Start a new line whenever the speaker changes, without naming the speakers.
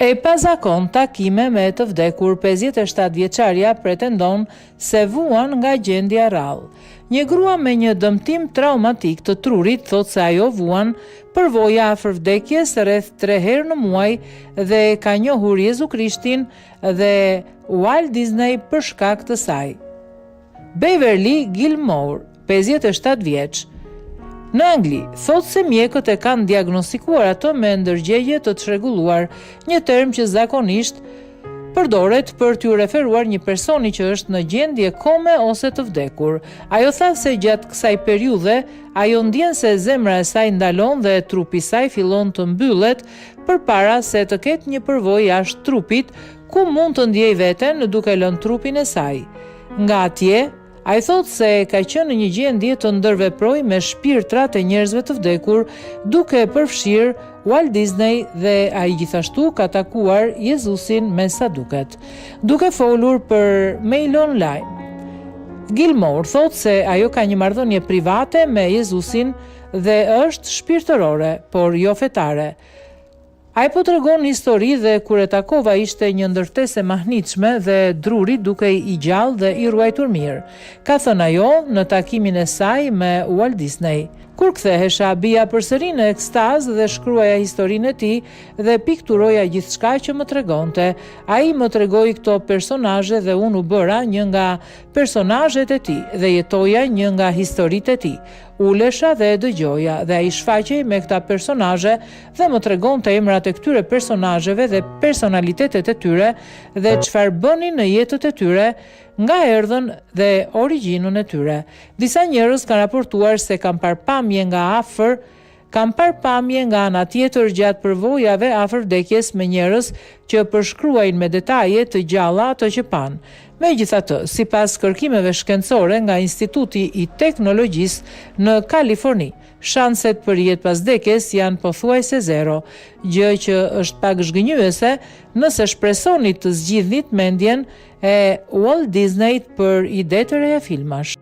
E pazakon takime me të vdekur, 57 vjeçaria pretendon se vuan nga gjendja rrallë. Një grua me një dëmtim traumatik të trurit thot se ajo vuan përvoja afër vdekjes rreth 3 herë në muaj dhe ka njohur Jezu Krishtin dhe Walt Disney për shkak të saj. Beverly Gilmore, 57 vjeç, në Angli, thot se mjekët e kanë diagnostikuar ato me ndërgjegje të çrregulluar, një term që zakonisht përdoret për t'ju referuar një personi që është në gjendje kome ose të vdekur. Ajo tha se gjatë kësaj periudhe, ajo ndjen se zemra e saj ndalon dhe trupi i saj fillon të mbyllet përpara se të ketë një përvojë jashtë trupit ku mund të ndjej veten duke lënë trupin e saj. Nga atje, ai thot se ka qenë në një gjendje të ndërveproj me shpirtrat e njerëzve të vdekur, duke përfshirë Walt Disney dhe ai gjithashtu ka takuar Jezusin me sa duket. Duke folur për Mail Online, Gilmore thot se ajo ka një marrëdhënie private me Jezusin dhe është shpirtërore, por jo fetare. Ai po tregon histori dhe kur e takova ishte një ndërtesë e mahnitshme dhe druri duke i gjallë dhe i ruajtur mirë, ka thënë ajo në takimin e saj me Walt Disney. Kur kthehesha, bija përsëri në ekstaz dhe shkruaja historinë e tij dhe pikturoja gjithçka që më tregonte. Ai më tregoi këto personazhe dhe unë u bëra një nga personazhet e tij dhe jetoja një nga historitë e tij. Ulesha dhe e dëgjoja dhe ai shfaqej me këta personazhe dhe më tregonte emrat e këtyre personazheve dhe personalitetet e tyre dhe çfarë bënin në jetët e tyre, nga erdhën dhe origjinën e tyre. Disa njerëz kanë raportuar se kanë parë pamje nga afër, kanë parë pamje nga ana tjetër gjatë përvojave afër vdekjes me njerëz që përshkruajnë me detaje të gjalla ato që panë. Megjithatë, sipas kërkimeve shkencore nga Instituti i Teknologjisë në Kaliforni, shanset për jetë pas vdekjes janë pothuajse zero, gjë që është pak zhgënjyese nëse shpresoni të zgjidhnit mendjen e Walt Disney për ide të reja filmash.